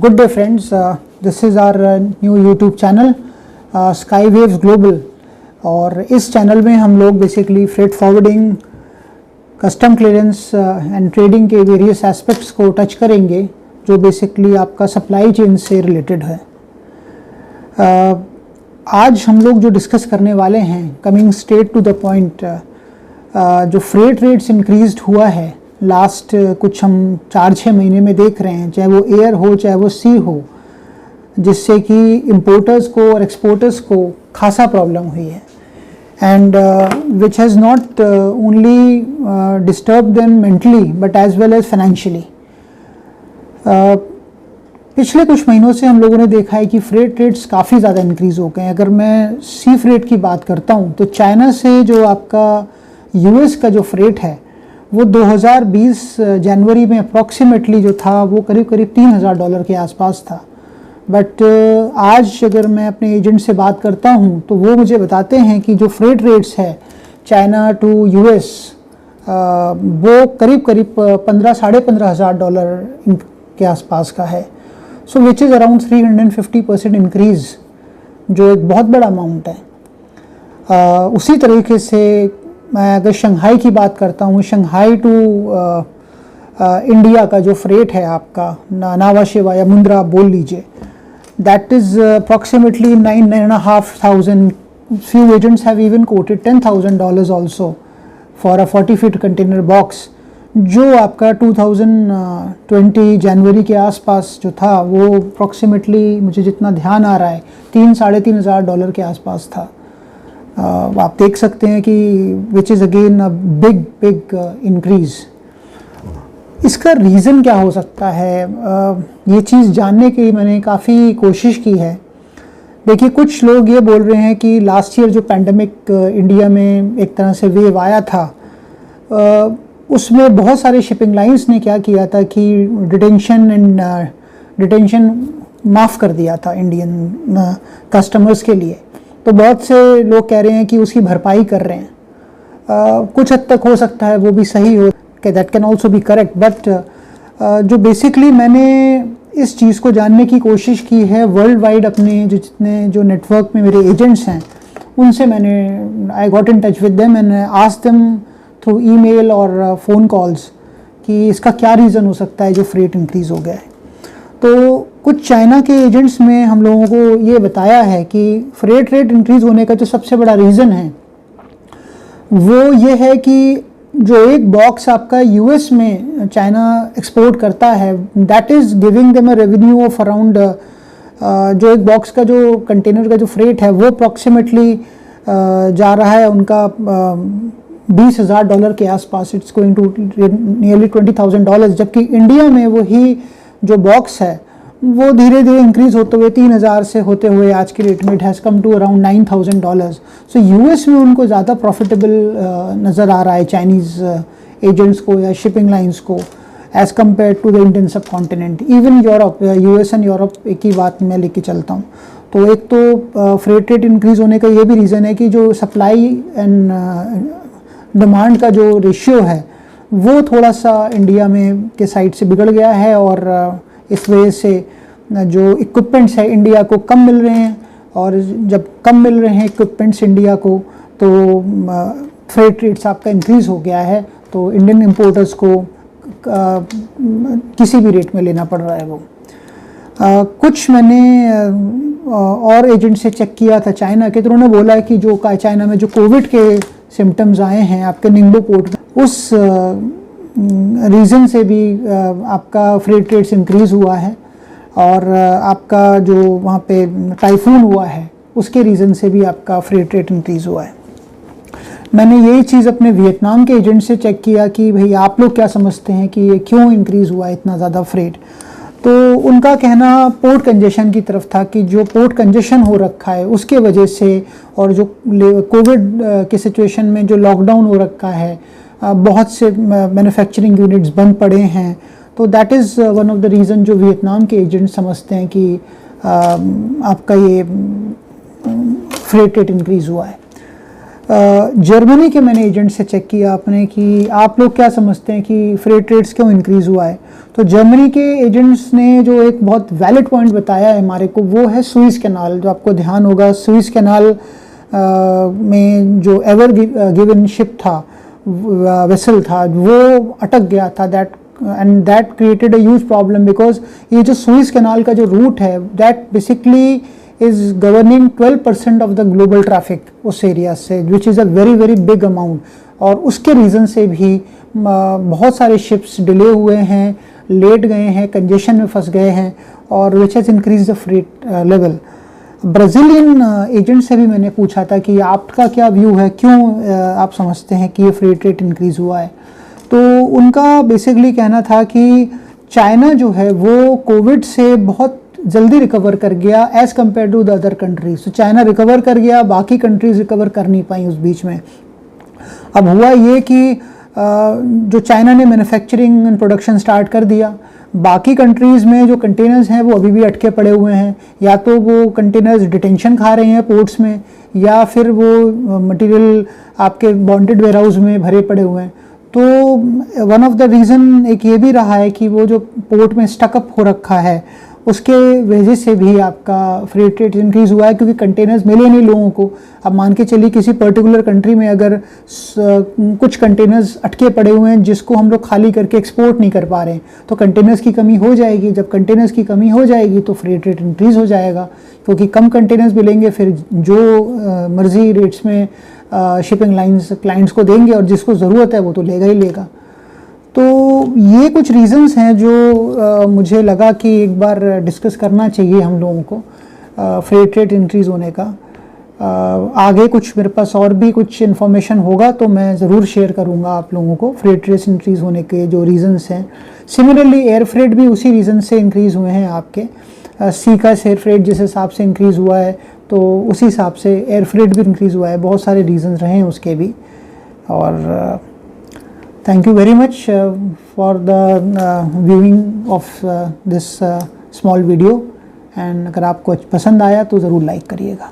Good day friends, this is our new YouTube channel Skywaves Global और इस channel में हम लोग basically freight forwarding, custom clearance and trading के various aspects को टच करेंगे जो बेसिकली आपका सप्लाई चेन से रिलेटेड है। आज हम लोग जो डिस्कस करने वाले हैं, coming straight to the point, जो फ्रेट रेट्स इंक्रीज हुआ है लास्ट कुछ हम 4-6 महीने में देख रहे हैं, चाहे वो एयर हो चाहे वो सी हो, जिससे कि इंपोर्टर्स को और एक्सपोर्टर्स को खासा प्रॉब्लम हुई है and which has not only disturb them mentally but as well as financially. पिछले कुछ महीनों से हम लोगों ने देखा है कि फ्रेट रेट्स काफ़ी ज़्यादा इंक्रीज़ हो गए हैं। अगर मैं सी फ्रेट की बात करता हूँ तो चाइना से जो आपका यूएस का जो फ्रेट है वो 2020 जनवरी में अप्रॉक्सीमेटली जो था वो करीब $3,000 के आसपास था। बट आज अगर मैं अपने एजेंट से बात करता हूँ तो वो मुझे बताते हैं कि जो फ्रेट रेट्स है चाइना टू यूएस वो करीब $15,000-15,500 के आसपास का है। सो विच इज़ अराउंड 350% इंक्रीज़, जो एक बहुत बड़ा अमाउंट है। उसी तरीके से मैं अगर शंघाई की बात करता हूँ, शंघाई टू इंडिया का जो फ्रेट है आपका नावा शेवा या मुंद्रा आप बोल लीजिए, that is approximately 9,500। Few agents have even coated $10,000 also for a 40 feet container box, जो आपका 2020 जनवरी के आसपास जो था वो अप्रॉक्सीमेटली, मुझे जितना ध्यान आ रहा है, $3,000-3,500 के आसपास था। आप देख सकते हैं कि which is again a big increase. इसका रीज़न क्या हो सकता है, ये चीज़ जानने की मैंने काफ़ी कोशिश की है। देखिए, कुछ लोग ये बोल रहे हैं कि लास्ट ईयर जो पैंडमिक इंडिया में एक तरह से वेव आया था, उसमें बहुत सारे शिपिंग लाइंस ने क्या किया था कि डिटेंशन माफ़ कर दिया था इंडियन कस्टमर्स के लिए। तो बहुत से लोग कह रहे हैं कि उसकी भरपाई कर रहे हैं। कुछ हद तक हो सकता है वो भी सही हो, कि that can also be correct, but जो बेसिकली मैंने इस चीज़ को जानने की कोशिश की है वर्ल्ड वाइड, अपने जो नेटवर्क में मेरे एजेंट्स हैं उनसे मैंने I got in touch with them and asked them through email और फ़ोन कॉल्स कि इसका क्या रीज़न हो सकता है जो फ्रेट इंक्रीज़ हो गया है। तो कुछ चाइना के एजेंट्स में हम लोगों को ये बताया है कि फ्रेट रेट इंक्रीज़ होने का जो सबसे बड़ा रीज़न है वो ये है कि जो एक बॉक्स आपका यूएस में चाइना एक्सपोर्ट करता है, that is giving them a revenue of around, जो एक बॉक्स का जो कंटेनर का जो फ्रेट है वो अप्रॉक्सीमेटली जा रहा है उनका $20,000 के आसपास। इट्स गोइंग टू नियरली $20,000, जबकि इंडिया में वही जो बॉक्स है वो धीरे धीरे इंक्रीज़ होते हुए 3,000 से होते हुए आज के रेट में it has come to around $9,000। So US में उनको ज़्यादा प्रॉफिटेबल नज़र आ रहा है चाइनीज़ एजेंट्स को या शिपिंग लाइंस को as compared to the Indian subcontinent. Even Europe, US and Europe एक ही बात मैं लेके चलता हूँ। तो एक तो फ्रेट रेट इंक्रीज़ होने का ये भी रीज़न है कि जो सप्लाई एंड डिमांड का जो रेशियो है वो थोड़ा सा इंडिया में के साइड से बिगड़ गया है और इस वजह से जो इक्विपमेंट्स है इंडिया को कम मिल रहे हैं, और जब कम मिल रहे हैं इक्विपमेंट्स इंडिया को तो फ्रेट रेट्स आपका इंक्रीज़ हो गया है। तो इंडियन इंपोर्टर्स को किसी भी रेट में लेना पड़ रहा है वो। कुछ मैंने और एजेंट से चेक किया था चाइना के, तो उन्होंने बोला कि जो चाइना में जो कोविड के सिम्टम्स आए हैं आपके निंगबो पोर्ट में, उस रीज़न से भी आपका फ्रेट रेट्स इंक्रीज़ हुआ है, और आपका जो वहाँ पे टाइफून हुआ है उसके रीज़न से भी आपका फ्रेट रेट इंक्रीज़ हुआ है। मैंने यही चीज़ अपने वियतनाम के एजेंट से चेक किया कि भाई आप लोग क्या समझते हैं कि ये क्यों इंक्रीज़ हुआ है इतना ज़्यादा फ्रेट। तो उनका कहना पोर्ट कंजेशन की तरफ था कि जो पोर्ट कंजेशन हो रखा है उसके वजह से, और जो कोविड के सिचुएशन में जो लॉकडाउन हो रखा है, बहुत से मैन्युफैक्चरिंग यूनिट्स बंद पड़े हैं, तो that is one of the reason जो वियतनाम के एजेंट समझते हैं कि आपका ये फ्रेट रेट इंक्रीज़ हुआ है। जर्मनी के मैंने एजेंट से चेक किया आपने कि आप लोग क्या समझते हैं कि फ्रेट रेट्स क्यों इंक्रीज़ हुआ है। तो जर्मनी के एजेंट्स ने जो एक बहुत वैलिड पॉइंट बताया है हमारे को, वो है सुइस कैनाल। जो आपको ध्यान होगा, सुइस कैनाल में जो एवर गिवन शिप था, वेसल था, वो अटक गया था। That created a huge problem, because ये जो सुइस कैनाल का जो रूट है, that basically is governing 12% of the global traffic उस एरिया से, which is a very very big amount। और उसके रीज़न से भी बहुत सारे शिप्स डिले हुए हैं, लेट गए हैं, कंजेशन में फंस गए हैं, और which has increased the freight level। Brazilian agent से भी मैंने पूछा था कि आपका क्या व्यू है, क्यों आप समझते हैं कि ये फ्रेट रेट इंक्रीज़ हुआ है। तो उनका बेसिकली कहना था कि चाइना जो है वो कोविड से बहुत जल्दी रिकवर कर गया as compared to the other countries. तो चाइना रिकवर कर गया, बाकी कंट्रीज रिकवर कर नहीं पाई उस बीच में। अब हुआ ये कि जो चाइना ने मैन्युफैक्चरिंग एंड प्रोडक्शन स्टार्ट कर दिया, बाकी कंट्रीज़ में जो कंटेनर्स हैं वो अभी भी अटके पड़े हुए हैं, या तो वो कंटेनर्स डिटेंशन खा रहे हैं पोर्ट्स में, या फिर वो मटेरियल आपके बॉन्डेड वेयरहाउस में भरे पड़े हुए हैं। तो वन ऑफ द रीज़न एक ये भी रहा है कि वो जो पोर्ट में स्टकअप हो रखा है, उसके वजह से भी आपका फ्रेट रेट इंक्रीज़ हुआ है, क्योंकि कंटेनर्स मिले नहीं लोगों को। अब मान के चलिए किसी पर्टिकुलर कंट्री में अगर कुछ कंटेनर्स अटके पड़े हुए हैं जिसको हम लोग खाली करके एक्सपोर्ट नहीं कर पा रहे हैं, तो कंटेनर्स की कमी हो जाएगी। जब कंटेनर्स की कमी हो जाएगी तो फ्रेट रेट इंक्रीज़ हो जाएगा, क्योंकि कम कंटेनर्स मिलेंगे, फिर जो मर्जी रेट्स में शिपिंग लाइन्स क्लाइंट्स को देंगे, और जिसको ज़रूरत है वो तो लेगा ही लेगा। तो ये कुछ रीज़न्स हैं जो मुझे लगा कि एक बार डिस्कस करना चाहिए हम लोगों को फ्रेट रेट इंक्रीज़ होने का। आगे कुछ मेरे पास और भी कुछ इन्फॉर्मेशन होगा तो मैं ज़रूर शेयर करूंगा आप लोगों को फ्रेट रेट इंक्रीज़ होने के जो रीज़न्स हैं। सिमिलरली एयर फ्रेट भी उसी रीज़न से इंक्रीज़ हुए हैं आपके। सी का एयर फ्रेट जिस हिसाब से इंक्रीज़ हुआ है, तो उसी हिसाब से एयर फ्रेट भी इंक्रीज़ हुआ है। बहुत सारे रीज़न्स रहे हैं उसके भी। और thank you very much for the viewing of this small video, and अगर आपको पसंद आया तो ज़रूर लाइक करिएगा।